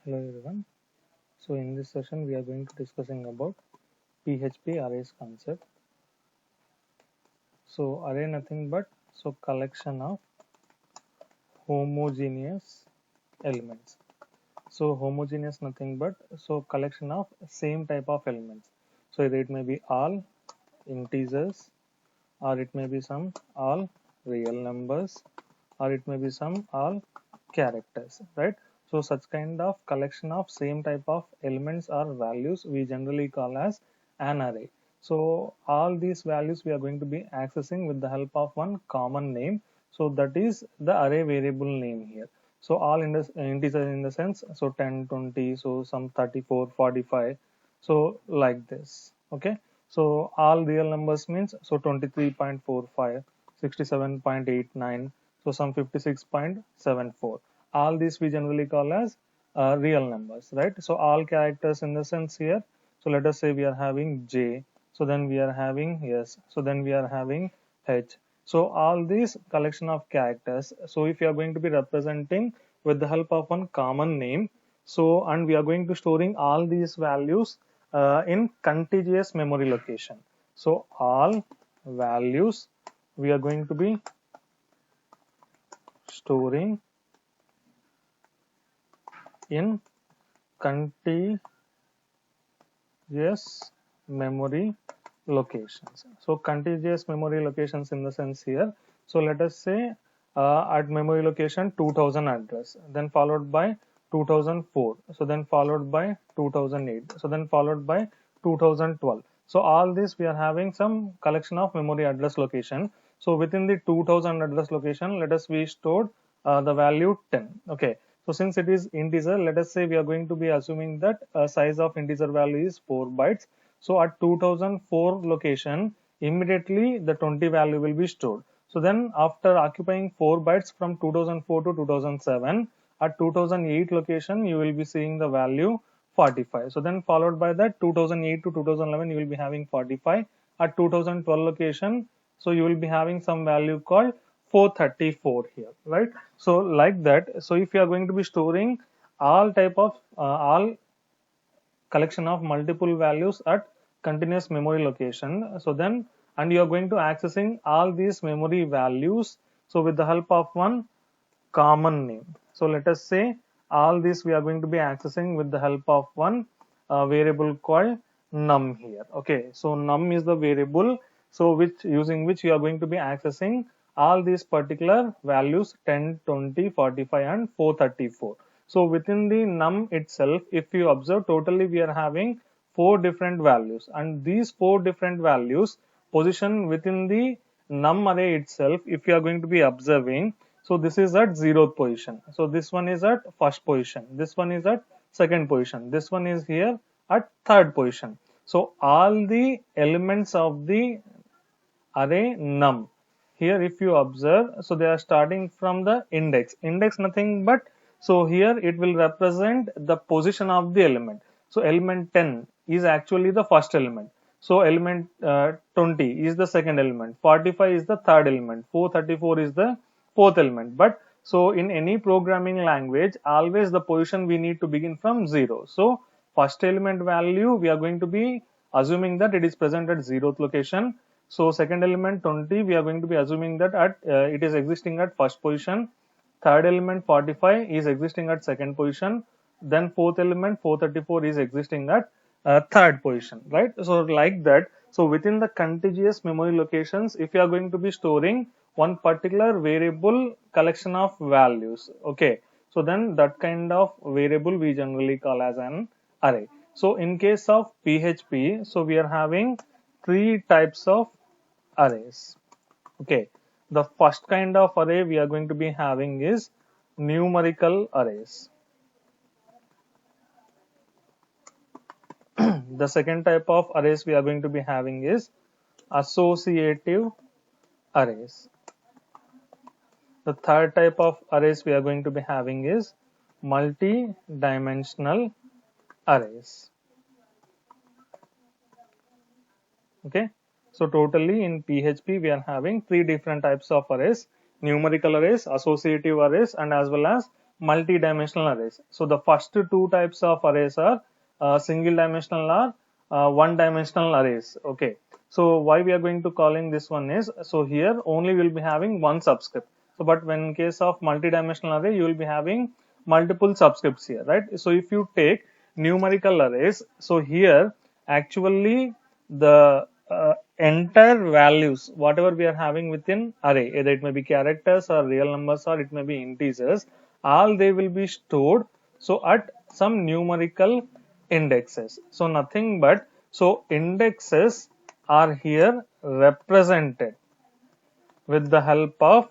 Hello everyone. So in this session we are going to discussing about PHP arrays concept. So array nothing but collection of homogeneous elements. So homogeneous nothing but collection of same type of elements. So either it may be all integers, or it may be some all real numbers, or it may be some all characters, right? So such kind of collection of same type of elements or values we generally call as an array. So all these values we are going to be accessing with the help of one common name. So that is the array variable name here. So all in the integer in the sense, so 10, 20, so some 34, 45, so like this. Okay. So all real numbers means so 23.45, 67.89, so some 56.74. All these we generally call as real numbers, right? So all characters in the sense here. So let us say we are having J. So then we are having S. So then we are having H. So all these collection of characters. So if you are going to be representing with the help of one common name. So and we are going to storing all these values in contiguous memory location. So all values we are going to be storing in contiguous memory locations. So contiguous memory locations in the sense here. So let us say at memory location 2000 address, then followed by 2004, so then followed by 2008, so then followed by 2012. So all this we are having some collection of memory address location. So within the 2000 address location, let us we stored the value 10. Okay. So since it is integer, let us say we are going to be assuming that size of integer value is 4 bytes. So at 2004 location, immediately the 20 value will be stored. So then after occupying 4 bytes from 2004 to 2007, at 2008 location, you will be seeing the value 45. So then followed by that 2008 to 2011, you will be having 45. At 2012 location, so you will be having some value called 434 here, right? So like that. So if you are going to be storing all type of all collection of multiple values at continuous memory location, so then and you are going to accessing all these memory values, so with the help of one common name. So let us say all this we are going to be accessing with the help of one variable called num here. Okay, so num is the variable, so which using which you are going to be accessing all these particular values 10, 20, 45 and 434. So within the num itself, if you observe, totally we are having 4 different values, and these 4 different values position within the num array itself, if you are going to be observing, so this is at 0th position, so this one is at first position, this one is at second position, this one is here at third position. So all the elements of the array num here, if you observe, so they are starting from the index nothing but, so here it will represent the position of the element. So element 10 is actually the first element, so element 20 is the second element, 45 is the third element, 434 is the fourth element. But so in any programming language, always the position we need to begin from 0. So first element value we are going to be assuming that it is present at 0th location. So second element 20 we are going to be assuming that at it is existing at first position. Third element 45 is existing at second position. Then fourth element 434 is existing at third position, right? So like that. So within the contiguous memory locations, if you are going to be storing one particular variable collection of values, okay, so then that kind of variable we generally call as an array. So in case of PHP, so we are having 3 types of arrays. Okay, the first kind of array we are going to be having is numerical arrays. The second type of arrays we are going to be having is associative arrays. The third type of arrays we are going to be having is multi-dimensional arrays. Okay, so totally in PHP we are having 3 different types of arrays: numerical arrays, associative arrays, and as well as multi-dimensional arrays. So the first two types of arrays are single dimensional or one dimensional arrays. Okay, so why we are going to calling this one is, so here only we'll be having one subscript. So but when in case of multi-dimensional array, you will be having multiple subscripts here, right? So if you take numerical arrays, so here actually the entire values whatever we are having within array, either it may be characters or real numbers or it may be integers, all they will be stored so at some numerical indexes. So nothing but, so indexes are here represented with the help of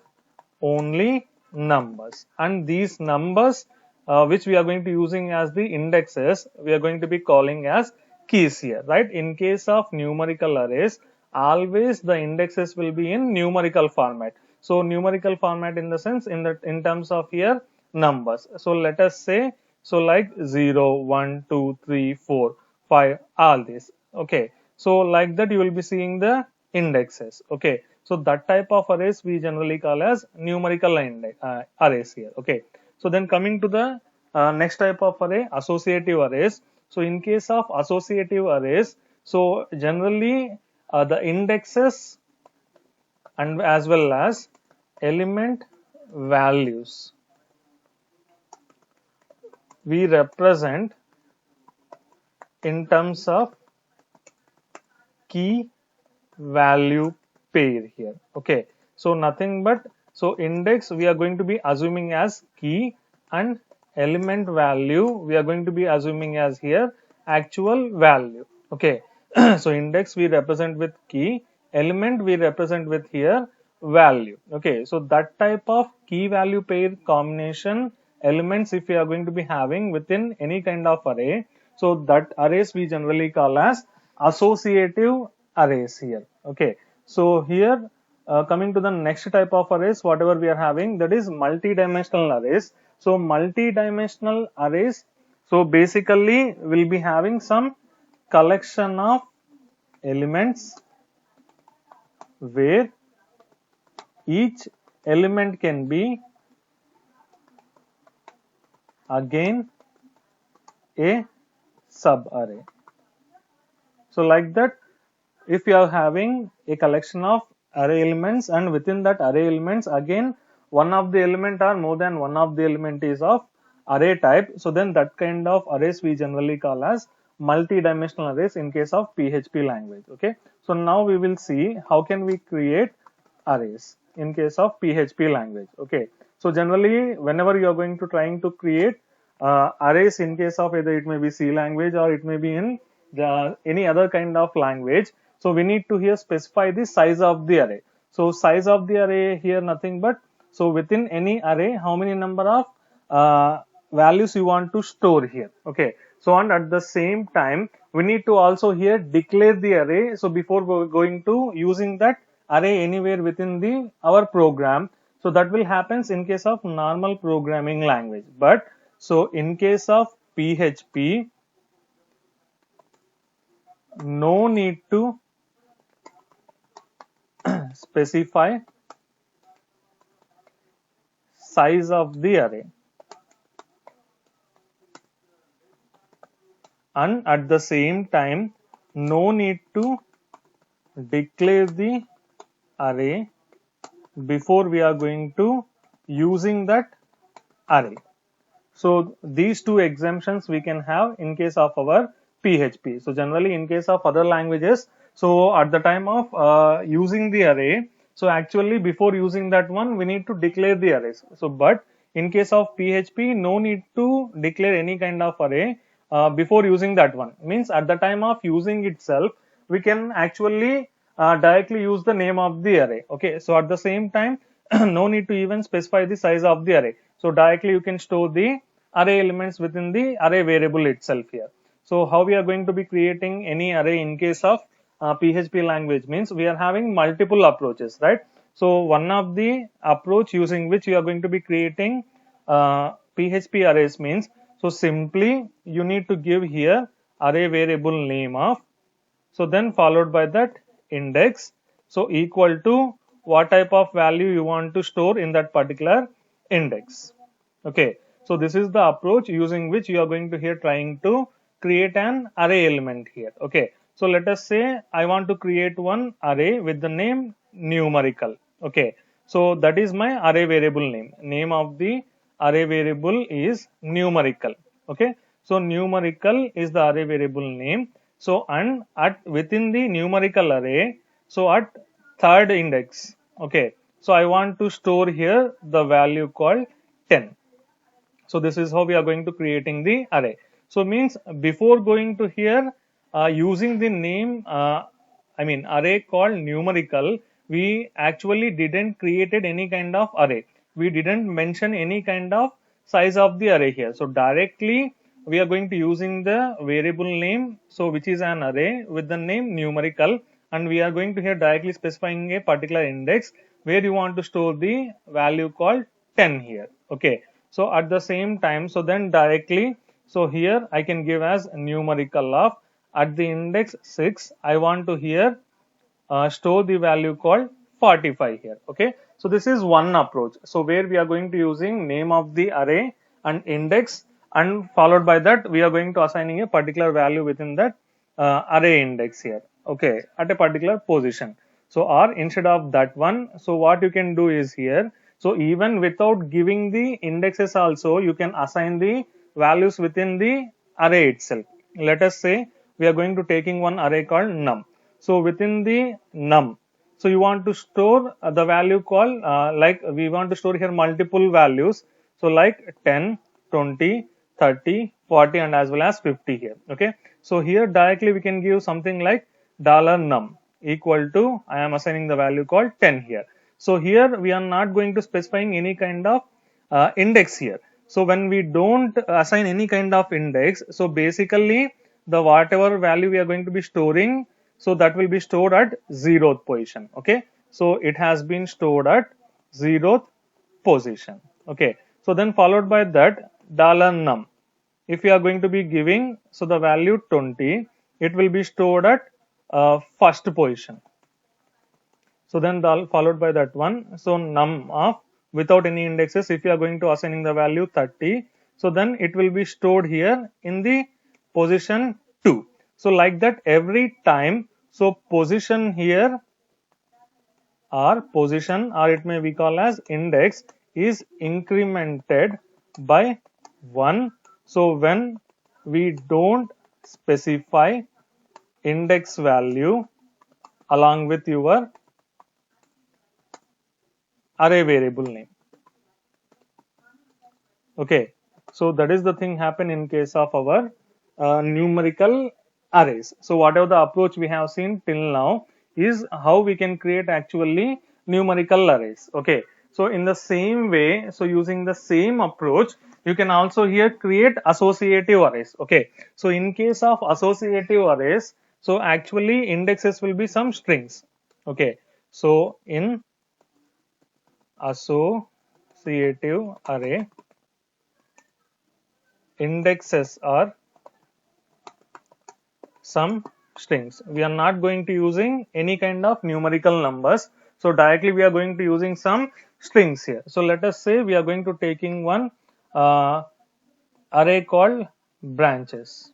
only numbers, and these numbers which we are going to using as the indexes, we are going to be calling as keys here, right? In case of numerical arrays, always the indexes will be in numerical format. So numerical format in the sense, in terms of here numbers. So let us say, so like 0 1 2 3 4 5, all this. Okay, so like that you will be seeing the indexes. Okay, so that type of arrays we generally call as numerical arrays here. Okay, so then coming to the next type of array, associative arrays. So in case of associative arrays, so generally the indexes and as well as element values we represent in terms of key value pair here. Okay, so nothing but, so index we are going to be assuming as key, and element value we are going to be assuming as here actual value. Okay, so index we represent with key, element we represent with here value. Okay, so that type of key value pair combination elements if we are going to be having within any kind of array, so that arrays we generally call as associative arrays here. Okay, so here coming to the next type of arrays, whatever we are having, that is multi-dimensional arrays. So multi-dimensional arrays, so basically we'll be having some collection of elements where each element can be again a sub array. So like that, if you are having a collection of array elements, and within that array elements again one of the element or more than one of the element is of array type, so then that kind of arrays we generally call as multi-dimensional arrays in case of PHP language. Okay, so now we will see how can we create arrays in case of PHP language. Okay, so generally whenever you are going to trying to create arrays in case of either it may be C language or it may be in any other kind of language, so we need to here specify the size of the array. So size of the array here nothing but, so within any array how many number of values you want to store here. Okay, so and at the same time we need to also here declare the array. So before going to using that array anywhere within the our program, so that will happens in case of normal programming language, but so in case of PHP no need to specify size of the array, and at the same time no need to declare the array before we are going to using that array. So these two exemptions we can have in case of our PHP. So generally in case of other languages, so at the time of using the array, so actually before using that one we need to declare the arrays. So but in case of PHP no need to declare any kind of array before using that one, means at the time of using itself we can actually directly use the name of the array. Okay, so at the same time no need to even specify the size of the array, so directly you can store the array elements within the array variable itself here. So how we are going to be creating any array in case of PHP language means we are having multiple approaches, right? So one of the approach using which you are going to be creating PHP arrays means, so simply you need to give here array variable name of, so then followed by that index, so equal to what type of value you want to store in that particular index. Okay, So this is the approach using which you are going to here trying to create an array element here. Okay. So let us say I want to create one array with the name numerical. Okay. So that is my array variable name. Name of the array variable is numerical. Okay. So numerical is the array variable name. So and at within the numerical array, so at third index, okay, so I want to store here the value called 10. So this is how we are going to creating the array. So means before going to here using the name array called numerical, we actually didn't created any kind of array. We didn't mention any kind of size of the array here. So directly we are going to using the variable name, so which is an array with the name numerical, and we are going to here directly specifying a particular index where you want to store the value called 10 here. Okay. So at the same time, so then directly, so here I can give as numerical of at the index 6, I want to here store the value called 45 here. Okay. So this is one approach. So where we are going to using name of the array and index, and followed by that we are going to assigning a particular value within that array index here. Okay. At a particular position. So or instead of that one, so what you can do is here, so even without giving the indexes also, you can assign the values within the array itself. Let us say we are going to taking one array called num. So within the num, so you want to store the value called like we want to store here multiple values. So like 10, 20, 30, 40 and as well as 50 here. Okay. So here directly we can give something like $num equal to, I am assigning the value called 10 here. So here we are not going to specifying any kind of index here. So when we don't assign any kind of index, so basically the whatever value we are going to be storing, so that will be stored at 0th position. Okay. So it has been stored at 0th position. Okay. So then followed by that $num. If we are going to be giving, so the value 20, it will be stored at first position. So then followed by that one, so num of without any indexes, if you are going to assigning the value 30, so then it will be stored here in the position 2. So like that every time, so position here or position, or it may be called as index, is incremented by 1. So when we don't specify index value along with your array variable name. Okay. So that is the thing happen in case of our numerical arrays. So whatever the approach we have seen till now is how we can create actually numerical arrays. Okay. So in the same way, so using the same approach, you can also here create associative arrays. Okay. So in case of associative arrays, so actually indexes will be some strings. Okay. So in associative array, indexes are some strings. We are not going to using any kind of numerical numbers. So directly we are going to using some strings here. So let us say we are going to taking one array called branches.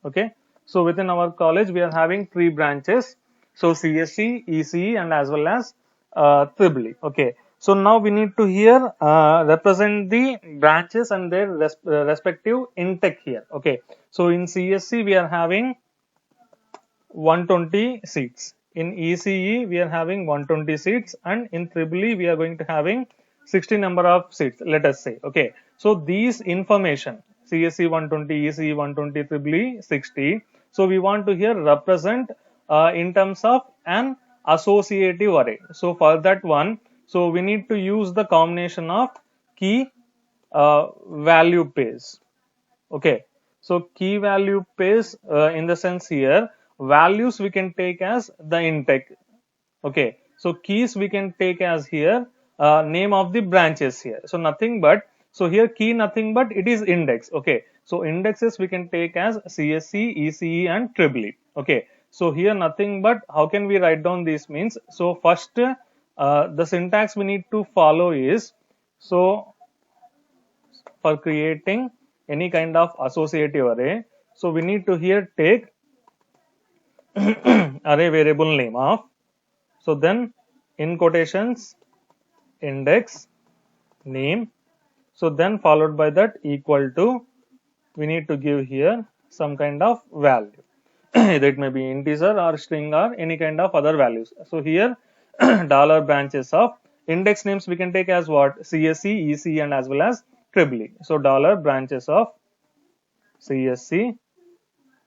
Okay. So within our college we are having 3 branches. So CSE, ECE and as well as EEE. Okay. So now we need to here represent the branches and their respective intake here. Okay. So in CSE we are having 120 seats. In ECE we are having 120 seats, and in EEE we are going to having 60 number of seats, let us say. Okay. So these information, CSE 120, ECE 120, EEE 60. So we want to here represent in terms of an associative array. So for that one, so we need to use the combination of key value pairs. Okay. So key value pairs in the sense here, values we can take as the intake. Okay. So keys we can take as here name of the branches here. So nothing but, so here key nothing but it is index. Okay. So indexes we can take as CSE, ECE and EEE. Okay. So here nothing but how can we write down these means. So first the syntax we need to follow is, so for creating any kind of associative array, so we need to here take array variable name of, so then in quotations index name, so then followed by that equal to, we need to give here some kind of value. Either it may be integer or string or any kind of other values. So here dollar branches of index names we can take as what, CSE, ECE and as well as triply. So dollar branches of CSE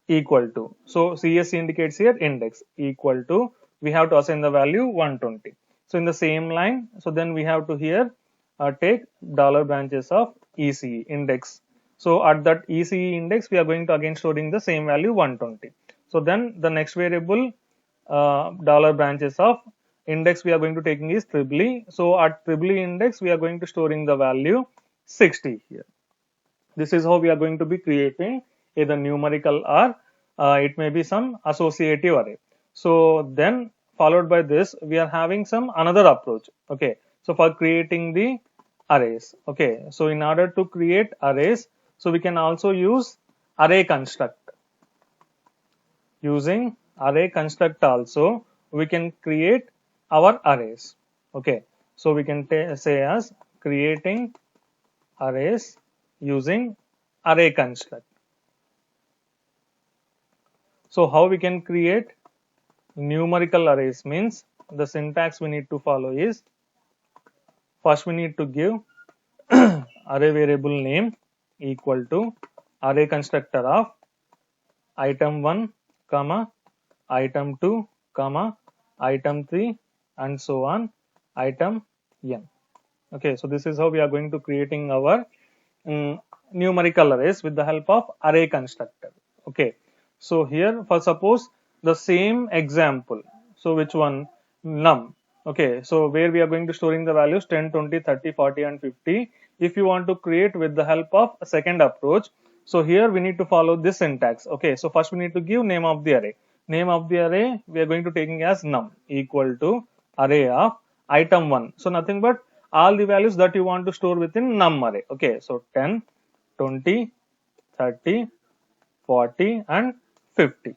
equal to, so CSE indicates here index, equal to, we have to assign the value 120. So in the same line, so then we have to here take dollar branches of ECE index. So at that ECE index we are going to again storing the same value 120. So then the next variable dollar branches of index we are going to taking is triply. So at triply index we are going to storing the value 60 here. This is how we are going to be creating either numerical or it may be some associative array. So then followed by this we are having some another approach. Okay, so for creating the arrays. Okay, so in order to create arrays, so we can also use array construct. Using array construct also we can create our arrays. Okay, so we can say as creating arrays using array construct. So how we can create numerical arrays means, the syntax we need to follow is, first we need to give array variable name equal to array constructor of item 1 comma item 2 comma item 3 and so on item n. Okay, so this is how we are going to creating our numerical arrays with the help of array constructor. Okay, so here for suppose the same example, so which one, num. Okay, so where we are going to storing the values 10, 20, 30, 40 and 50. If you want to create with the help of a second approach, so here we need to follow this syntax. Okay, so first we need to give name of the array. Name of the array we are going to taking as num equal to array of item 1. So nothing but all the values that you want to store within num array. Okay, so 10, 20, 30, 40 and 50.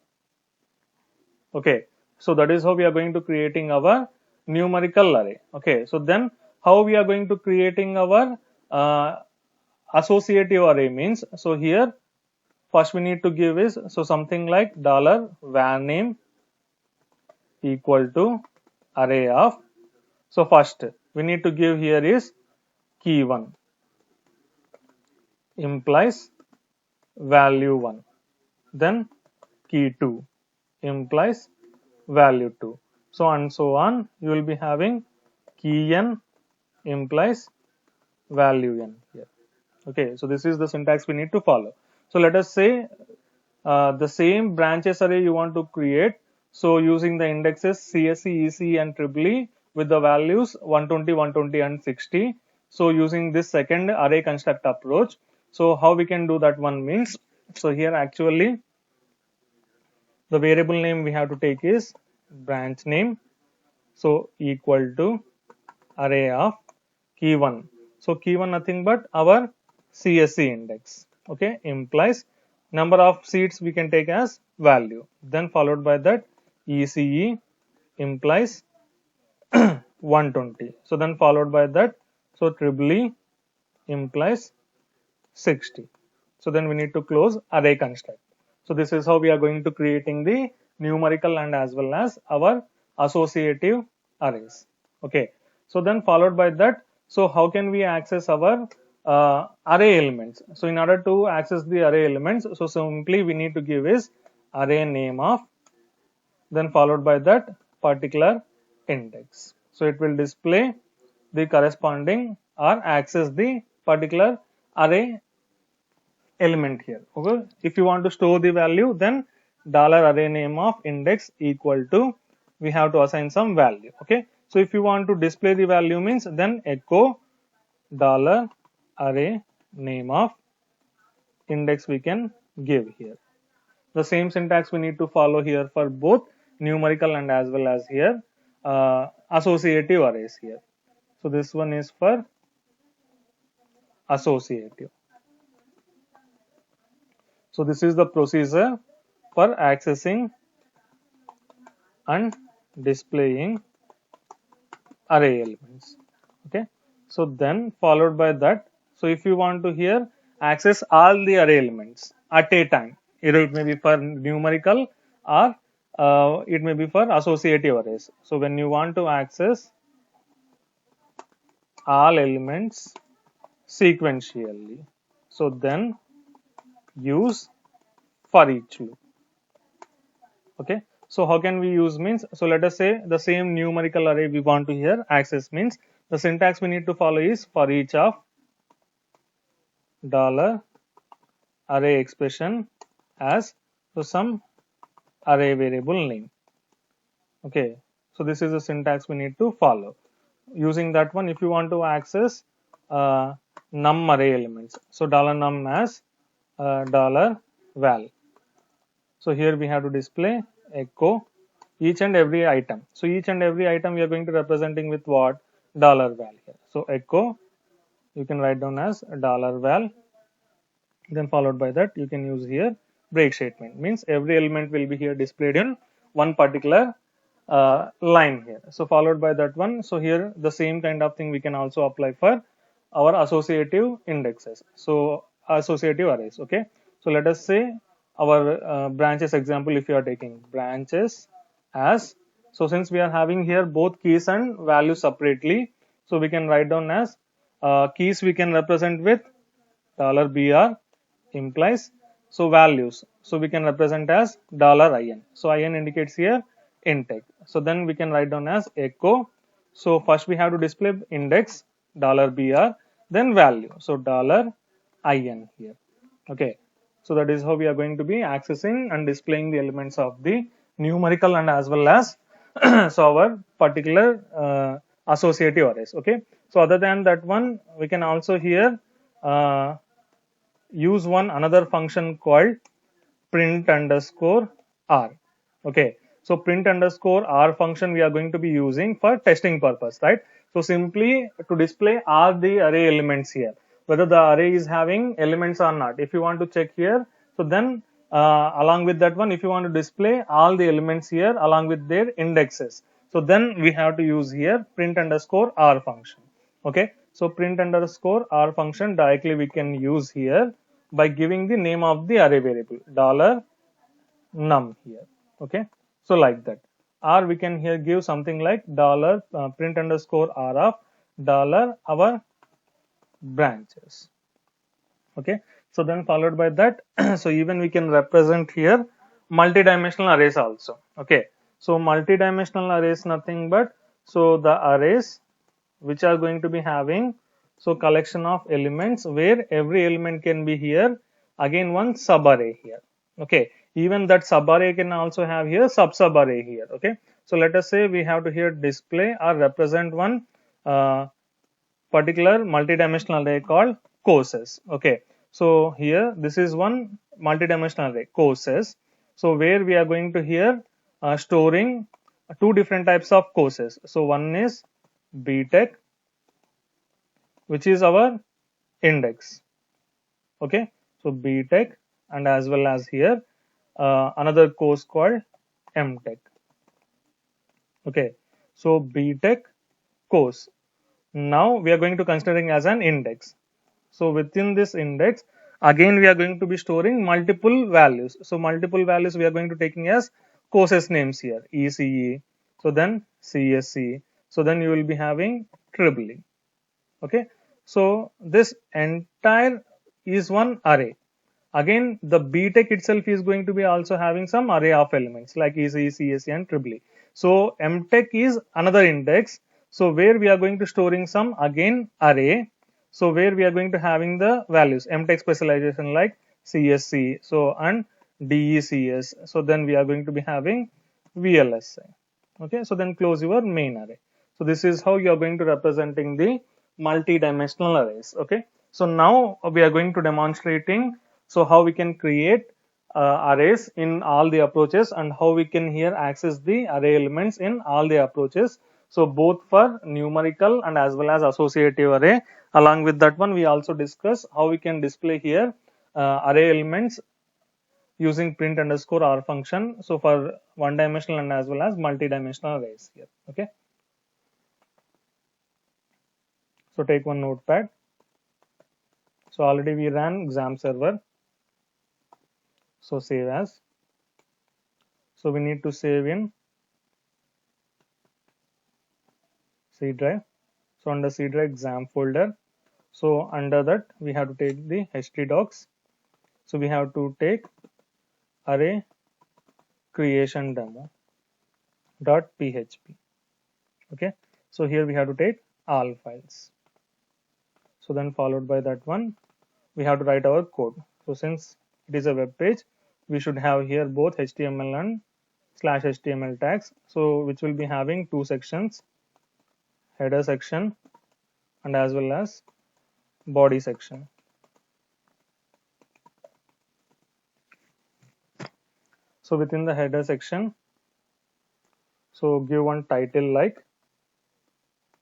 Okay, so that is how we are going to creating our numerical array. Okay, so then how we are going to creating our associative array means, so here first we need to give is, so something like dollar var name equal to array of, so first we need to give here is key 1 implies value 1, then key 2 implies value 2, so and so on. You will be having key n implies value n here. Okay, so this is the syntax we need to follow. So let us say the same branches array you want to create, so using the indexes CSE, ECE and triply with the values 120, 120 and 60. So using this second array construct approach, so how we can do that one means, so here actually the variable name we have to take is branch name, so equal to array of key 1. So key 1 nothing but our CSE index. Okay, implies number of seats we can take as value, then followed by that ECE implies 120. So then followed by that, so triply implies 60. So then we need to close array construct. So this is how we are going to creating the numerical and as well as our associative arrays. Okay, so then followed by that, so how can we access our array elements? So in order to access the array elements, so simply we need to give is array name of, then followed by that particular index. So it will display the corresponding or access the particular array element here. Okay, if you want to store the value, then $array name of index equal to, we have to assign some value. Okay, so if you want to display the value means, then echo $array name of index we can give here. The same syntax we need to follow here for both numerical and as well as here associative arrays here. So this one is for associative. So this is the procedure for accessing and displaying array elements. Okay, so then followed by that, so if you want to here access all the array elements at a time, either it may be for numerical or it may be for associative arrays. So when you want to access all elements sequentially, so then use for each loop. Okay, so how can we use means, so let us say the same numerical array we want to here access means, the syntax we need to follow is for each of dollar array expression as so some array variable name. Okay, so this is the syntax we need to follow. Using that one, if you want to access num array elements, so dollar num as dollar val. So here we have to display echo each and every item. So each and every item we are going to representing with what? Dollar val here. So echo you can write down as dollar val. Then followed by that you can use here break statement, means every element will be here displayed in one particular line here. So followed by that one, so here the same kind of thing we can also apply for our associative indexes, so associative arrays. Okay, so let us say our branches example, if you are taking branches as, so since we are having here both keys and values separately, so we can write down as keys we can represent with $br implies, so values, so we can represent as $in, so in indicates here integ. So then we can write down as echo, so first we have to display index $br, then value, so $in here. Okay, so that is how we are going to be accessing and displaying the elements of the numerical and as well as so our particular associative arrays. Okay, so other than that one, we can also here use one another function called print underscore r. Okay, so print underscore r function we are going to be using for testing purpose, right? So simply to display all the array elements here, whether the array is having elements or not. If you want to check here, so then along with that one, if you want to display all the elements here along with their indexes, so then we have to use here print underscore r function. Okay, so print underscore r function directly we can use here by giving the name of the array variable $num here. Okay, so like that, or we can here give something like print underscore r of our branches. Okay, so then followed by that, so even we can represent here multi-dimensional arrays also. Okay, so multi-dimensional arrays nothing but, so the arrays which are going to be having, so collection of elements where every element can be here again one subarray here. Okay, even that subarray can also have here sub-subarray here. Okay, so let us say we have to here display or represent one particular multi-dimensional array called courses. Okay, so here this is one multi-dimensional array courses, so where we are going to here storing two different types of courses. So one is btech, which is our index. Okay, so btech, and as well as here another course called mtech. Okay, so btech course, now we are going to considering as an index. So within this index again we are going to be storing multiple values, so multiple values we are going to taking as courses names here, ECE, so then CSE, so then you will be having EEE. Okay, so this entire is one array. Again the btech itself is going to be also having some array of elements like ECE, CSE and EEE. So mtech is another index, so where we are going to storing some again array, so where we are going to having the values mtech specialization like CSC, so and DECS, so then we are going to be having VLSI. Okay, so then close your main array. So this is how you are going to representing the multi-dimensional arrays. Okay, so now we are going to demonstrating so how we can create arrays in all the approaches and how we can here access the array elements in all the approaches, so both for numerical and as well as associative array. Along with that one, we also discuss how we can display here array elements using print underscore r function. So for one dimensional and as well as multi-dimensional arrays here. Okay. So take one notepad. So already we ran exam server. So save as. So we need to save in C drive. So under C drive exam folder. So under that we have to take the htdocs. So we have to take array creation demo dot php. Okay. So here we have to take all files. So then followed by that one, we have to write our code. So since it is a web page, we should have here both HTML and /HTML tags. So which will be having two sections, header section and as well as body section. So within the header section, so give one title like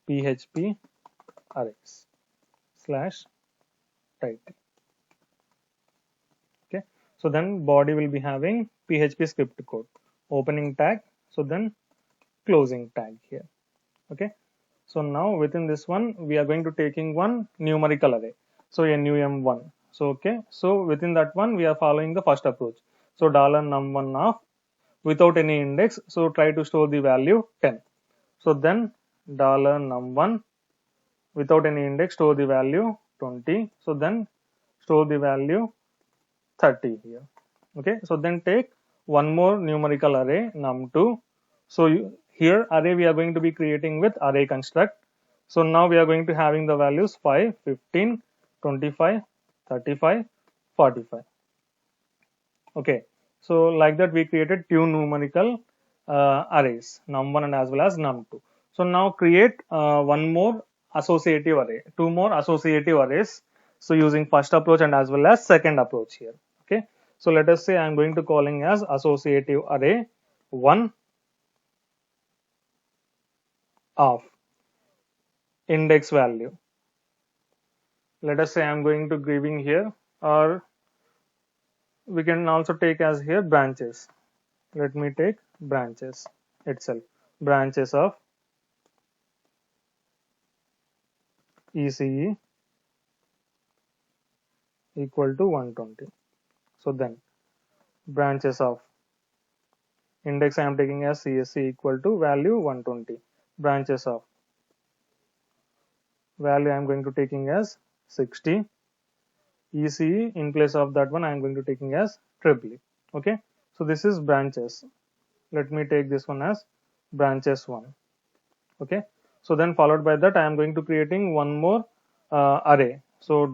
PHP arrays /title. Okay. So then body will be having PHP script code, opening tag. So then closing tag here. Okay. So now within this one, we are going to taking one numerical array. So a num1. So okay. So within that one, we are following the first approach. So $num1 of without any index. So try to store the value 10. So then $num1 without any index store the value 20. So then store the value 30 here. Okay. So then take one more numerical array num2. So here array we are going to be creating with array construct. So now we are going to having the values 5, 15, 25, 35, 45. Okay. So like that we created two numerical arrays num1 and as well as num2. So now create one more associative array, two more associative arrays. So using first approach and as well as second approach here. Okay. So let us say I am going to calling as associative array 1 of index value. Let us say I am going to giving here, or we can also take as here branches. Let me take branches itself, branches of ECE equal to 120. So then branches of index I am taking as CSC equal to value 120. Branches of value I am going to taking as 60. ECE in place of that one I am going to taking as triple. Okay. So this is branches. Let me take this one as branches 1. Okay. So then followed by that I am going to creating one more array. So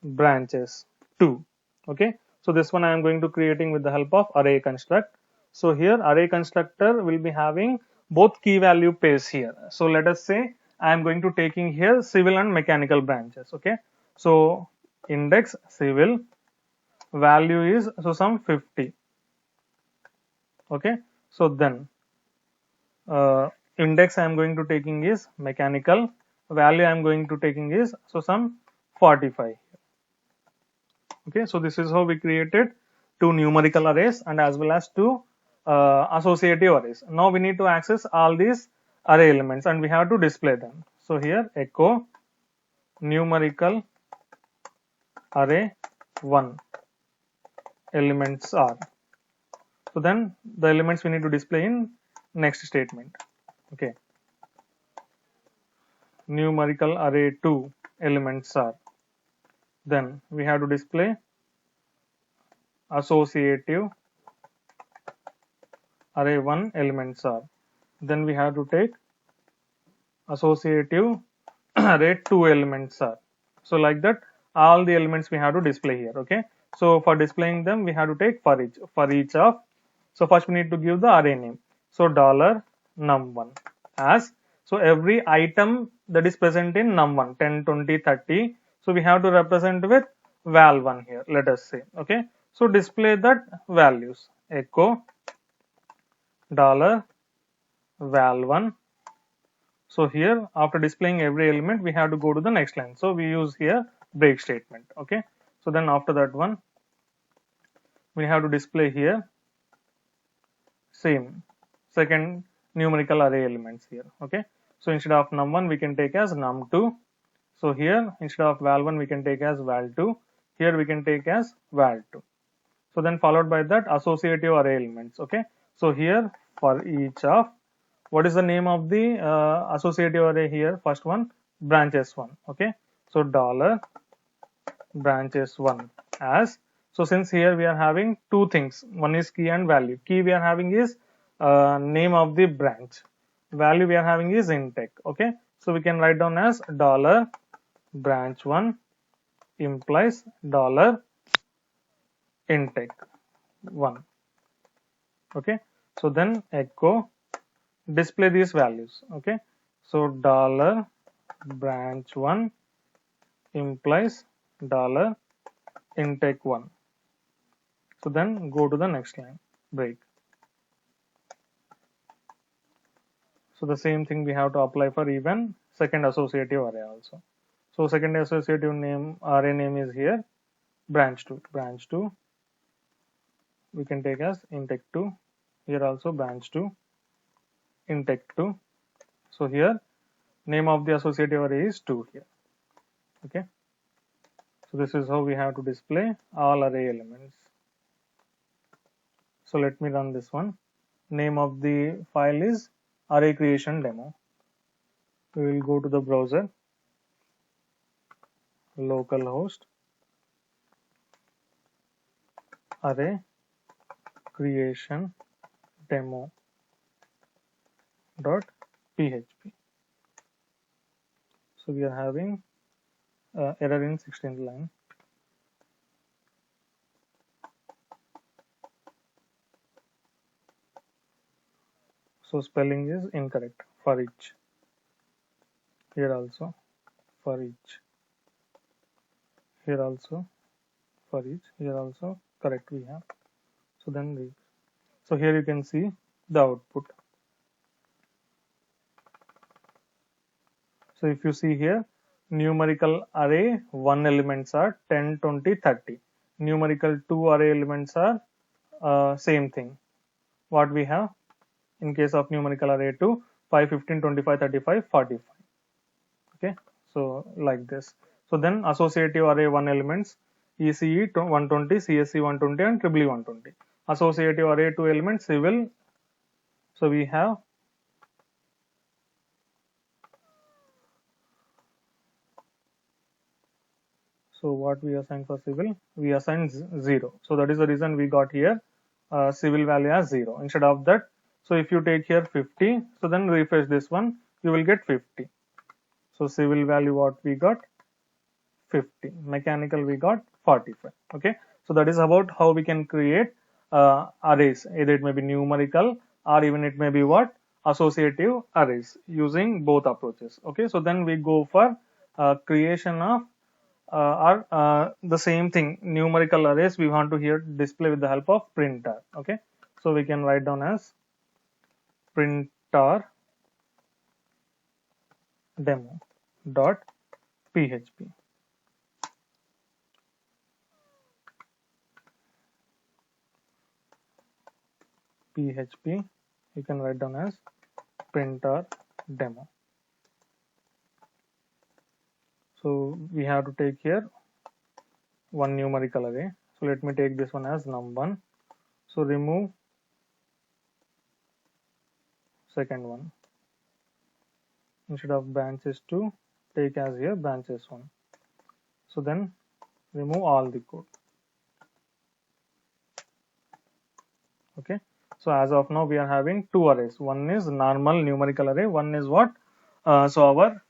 $branches 2. Okay. So this one I am going to creating with the help of array construct. So here array constructor will be having both key value pairs here. So let us say I am going to taking here civil and mechanical branches. Okay. So index civil value is so some 50. Okay. So then index I am going to taking is mechanical, value I am going to taking is so some 45. Okay. So this is how we created two numerical arrays and as well as two associative arrays. Now we need to access all these array elements and we have to display them. So here echo numerical array 1 elements are. So then the elements we need to display in next statement. Okay. Numerical array 2 elements are. Then we have to display associative array 1 elements are. Then we have to take associative array 2 elements are. So like that all the elements we have to display here. Okay. So for displaying them we have to take for each of. So first we need to give the array name. So $num1 as, so every item that is present in num1 10, 20, 30. So we have to represent with val1 here, let us say. Okay. So display that values, echo $val1. So here after displaying every element we have to go to the next line. So we use here break statement. Okay. So then after that one, we have to display here same second numerical array elements here. Okay, so instead of num1 we can take as num2. So here instead of val1 we can take as val2. Here we can take as val2. So then followed by that associative array elements. Okay, so here for each of, what is the name of the associative array here? First one, branches1. Okay, so dollar branches1 as, so since here we are having two things, one is key and value. Key we are having is name of the branch, value we are having is intake. Okay, so we can write down as dollar branch1 implies dollar intake 1. Okay, so then echo display these values. Okay, so dollar branch1 implies dollar intake 1. So then go to the next line, break. So the same thing we have to apply for even second associative array also. So second associative name array name is here branch2. Branch2 we can take as intake 2. Here also branch2 intake 2. So here name of the associative array is 2 here. Okay, so this is how we have to display all array elements. So let me run this one. Name of the file is array creation demo. We will go to the browser, localhost array creation demo dot php. So we are having error in 16th line. So spelling is incorrect for each. Here also for each. Here also for each. Here also correct we have. So then so here you can see the output. So if you see here, numerical array 1 elements are 10, 20, 30. Numerical 2 array elements are same thing. What we have in case of numerical array 2, 5, 15, 25, 35, 45. Okay, so like this. So then associative array 1 elements ECE 120, CSE 120 and EEE 120. Associative array 2 elements civil. So we have so what we assign for civil, we assign 0. So that is the reason we got here civil value as 0 instead of that. So if you take here 50, so then refresh this one, you will get 50. So civil value what we got 50, mechanical we got 45. Okay, so that is about how we can create arrays, either it may be numerical or even it may be what associative arrays using both approaches. Okay, so then we go for creation of the same thing, numerical arrays we want to here display with the help of printer. Okay, so we can write down as printer demo dot php. php you can write down as printer demo. So we have to take here one numerical array. So let me take this one as num1. So remove second one. Instead of branches 2, take as here branches 1. So then remove all the code. Okay. So as of now we are having two arrays. One is normal numerical array. One is what? So our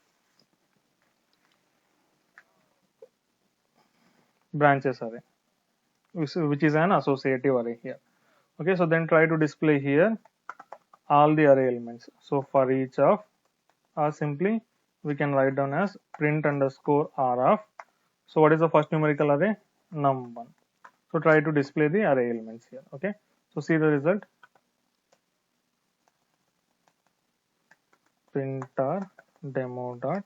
branches array, which is an associative array here. Okay, so then try to display here all the array elements. So for each of simply we can write down as print underscore r of, so what is the first numerical array? Num1. So try to display the array elements here. Okay, so see the result, printer demo dot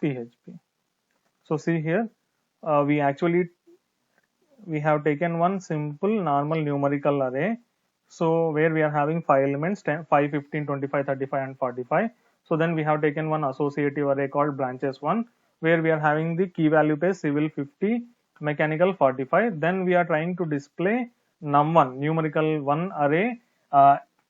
php. So see here we actually we have taken one simple normal numerical array. So where we are having 5 elements 10, 5, 15, 25, 35 and 45. So then we have taken one associative array called branches 1, where we are having the key value pair civil 50, mechanical 45. Then we are trying to display num1 numerical 1 array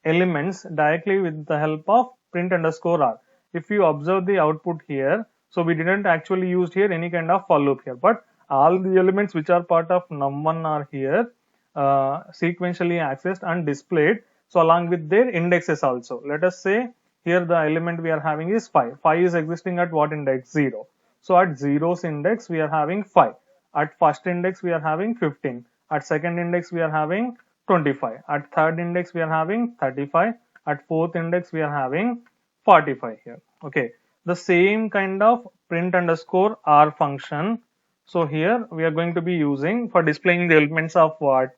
elements directly with the help of print underscore r. If you observe the output here, so we didn't actually use here any kind of for loop here, but all the elements which are part of num1 are here sequentially accessed and displayed, so along with their indexes also. Let us say here the element we are having is 5. 5 is existing at what index? 0. So at 0's index we are having 5. At first index we are having 15. At second index we are having 25. At third index we are having 35. At fourth index we are having 45 here. Okay. The same kind of print underscore r function. So here we are going to be using for displaying the elements of what?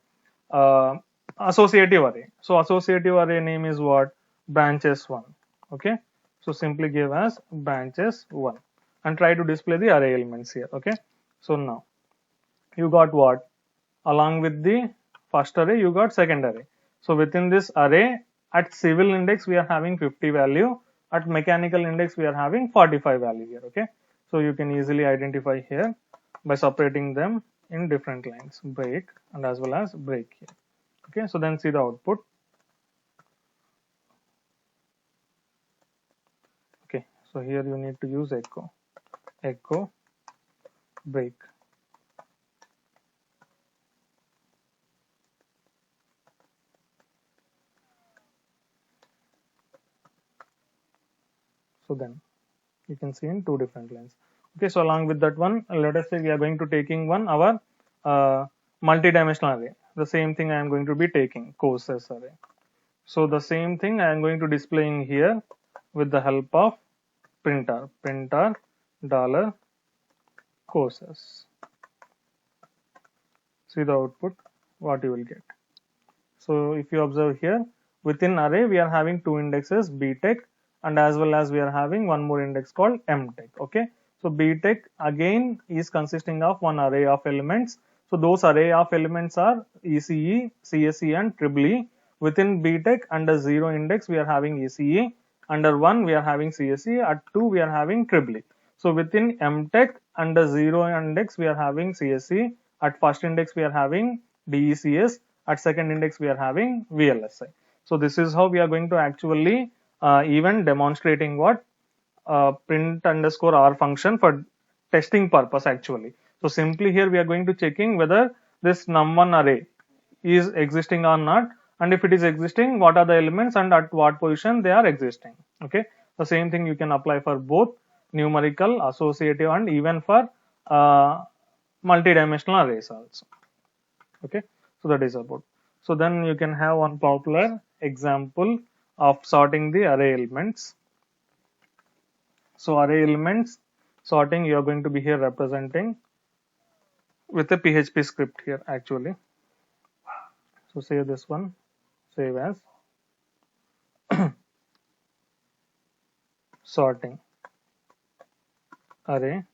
Associative array. So associative array name is what? Branches 1. Okay. So simply give as branches 1 and try to display the array elements here. Okay. So now you got what? Along with the first array you got second array. So within this array at civil index we are having 50 value, at mechanical index we are having 45 value here. Okay. So you can easily identify here by separating them in different lines, break and as well as break here. Okay, so then see the output. Okay, so here you need to use echo break. So then you can see in two different lines. Okay, so along with that one, let us say we are going to taking one our multi-dimensional array. The same thing I am going to be taking courses array. So the same thing I am going to displaying here with the help of printer dollar courses. See the output what you will get. So if you observe here within array we are having two indexes btech and as well as we are having one more index called mtech. Okay, so btech again is consisting of one array of elements. So those array of elements are ECE, CSE and EEE. Within btech under 0 index we are having ECE, under 1 we are having CSE, at 2 we are having EEE. So within mtech under 0 index we are having CSE, at first index we are having DECS, at second index we are having VLSI. So this is how we are going to actually even demonstrating what print underscore r function for testing purpose actually. So simply here we are going to checking whether this num1 array is existing or not, and if it is existing what are the elements and at what position they are existing. Okay, the same thing you can apply for both numerical, associative and even for multi-dimensional arrays also. Okay, so that is about. So then you can have one popular example of sorting the array elements. So array elements sorting you are going to be here representing with a PHP script here actually. So save this one, save as sorting array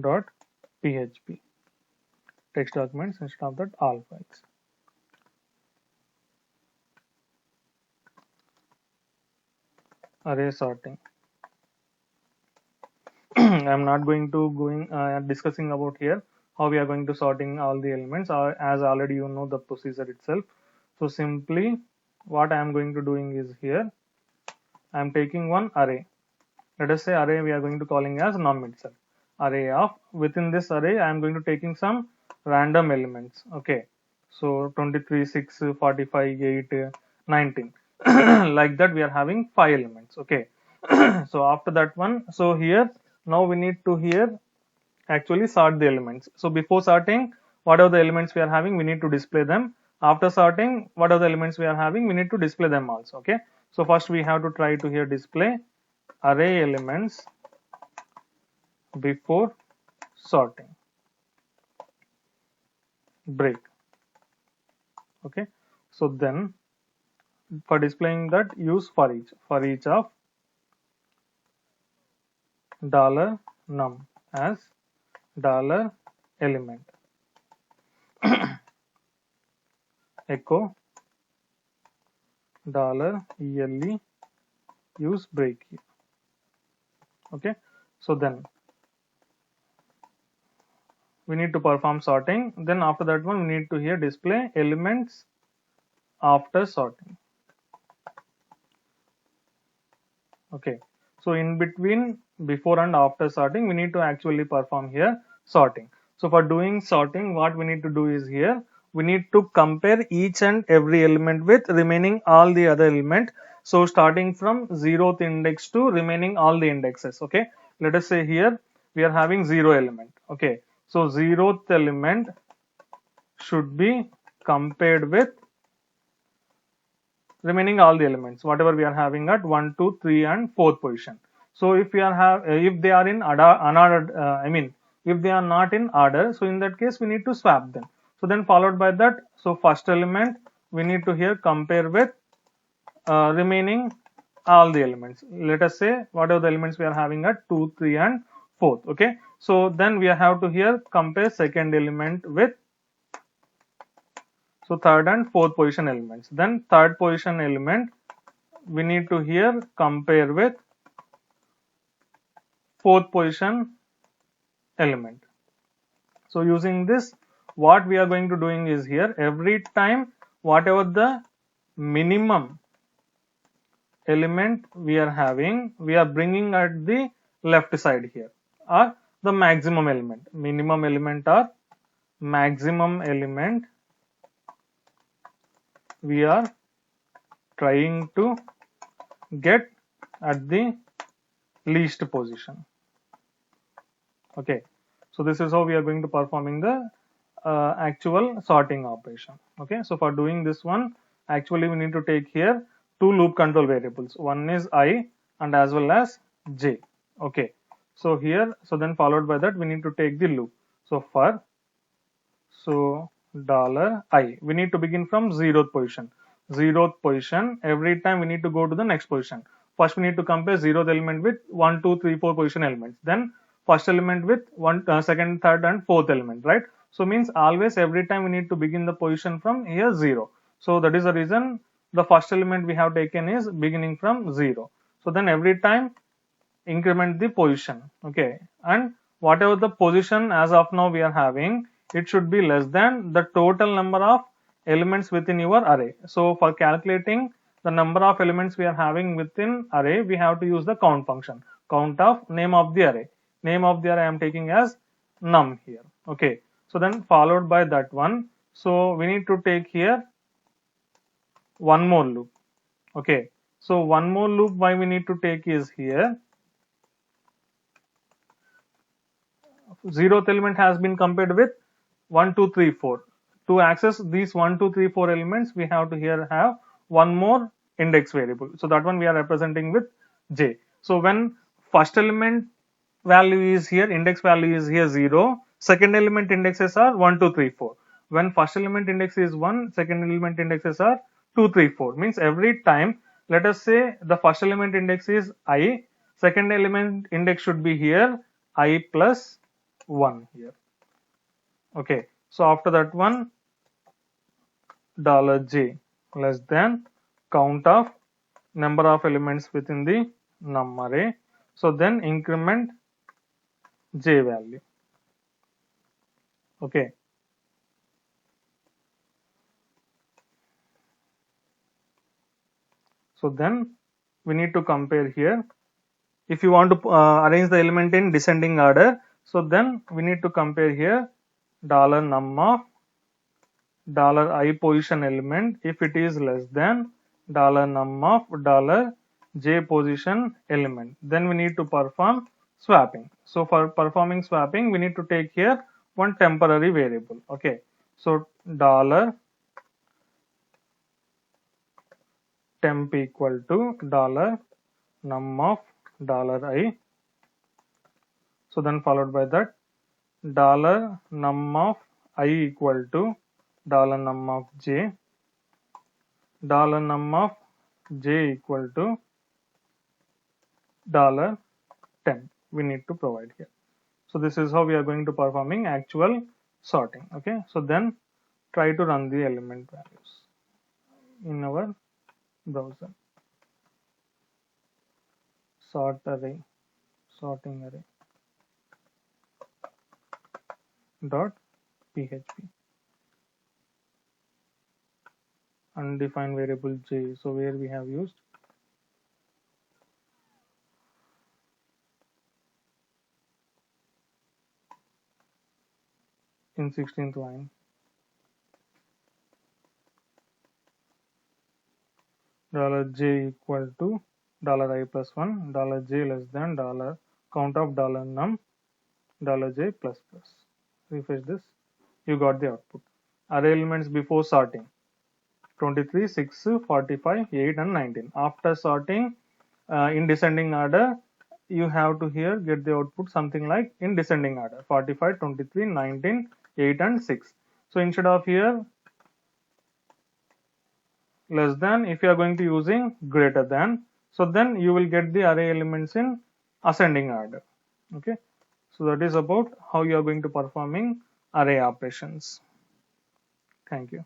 dot php text documents instead of that all files. Array sorting. I am not going to discussing about here how we are going to sorting all the elements, as already you know the procedure itself. So simply what I am going to doing is here I am taking one array. Let us say array we are going to calling as num itself. Array of, within this array I am going to taking some random elements. Okay, so 23, 6, 45, 8, 19 like that we are having 5 elements. Okay, so after that one, so here now we need to here actually sort the elements. So before sorting what are the elements we are having, we need to display them. After sorting what are the elements we are having, we need to display them also. Okay, so first we have to try to here display array elements before sorting, break. Okay, so then for displaying that use for each of dollar num as dollar element. echo $ELE use break here. Okay, so then we need to perform sorting. Then after that one, we need to here display elements after sorting. Okay, so in between, before and after sorting, we need to actually perform here sorting. So for doing sorting, what we need to do is here, we need to compare each and every element with remaining all the other element. So starting from 0th index to remaining all the indexes. Okay, let us say here we are having 0 element. Okay, so 0th element should be compared with remaining all the elements whatever we are having at 1, 2, 3 and 4th position. So if we are if they are in unordered, if they are not in order, so in that case we need to swap them. So then followed by that, so first element we need to here compare with remaining all the elements. Let us say whatever the elements we are having at 2, 3 and 4th. Okay, so then we have to here compare second element with third and fourth position elements. Then third position element we need to here compare with fourth position element. So using this, what we are going to doing is here, every time whatever the minimum element we are having, we are bringing at the left side here, or the maximum element, minimum element or maximum element we are trying to get at the least position. Okay, so this is how we are going to performing the actual sorting operation. Okay, so for doing this one, actually we need to take here two loop control variables. One is I and as well as j. Okay, so here, so then followed by that we need to take the loop. So for $I, we need to begin from 0th position. 0th position, every time we need to go to the next position. First we need to compare 0th element with 1, 2, 3, 4 position elements. Then first element with second, third and fourth element, right? So means always every time we need to begin the position from here 0. So that is the reason the first element we have taken is beginning from 0. So then every time increment the position. Okay, and whatever the position as of now we are having, it should be less than the total number of elements within your array. So for calculating the number of elements we are having within array, we have to use the count function. Count of name of the array. Name of the array I am taking as num here. Okay, so then followed by that one, so we need to take here one more loop. Okay, so one more loop why we need to take is here, 0th element has been compared with 1, 2, 3, 4. To access these 1, 2, 3, 4 elements, we have to here have one more index variable. So that one we are representing with j. So when first element value is here, index value is here 0, second element indexes are 1, 2, 3, 4. When first element index is 1, second element indexes are 2, 3, 4. Means every time, let us say the first element index is I, second element index should be here I plus 1 here. Okay, so after that one, $j less than count of number of elements within the num array. So then increment j value. Okay, so then we need to compare here. If you want to arrange the element in descending order, so then we need to compare here $num of $I position element if it is less than $num of $j position element. Then we need to perform swapping. So for performing swapping, we need to take here one temporary variable. Okay, so $temp equal to $num of $I. So then followed by that $num of I equal to $num of j, $num of j equal to $temp we need to provide here. So this is how we are going to performing actual sorting. Okay, so then try to run the element values. in our browser. Sort array, sorting array dot php. Undefined variable j, so where we have used in 16th line. $j equal to $i plus 1, $j less than count of $num, $j plus plus. Refresh this, you got the output. Array elements before sorting: 23, 6, 45, 8 and 19. After sorting in descending order, you have to here get the output something like in descending order: 45, 23, 19, 8 and 6. So instead of here less than, if you are going to using greater than, so then you will get the array elements in ascending order. Okay, so that is about how you are going to performing array operations. Thank you.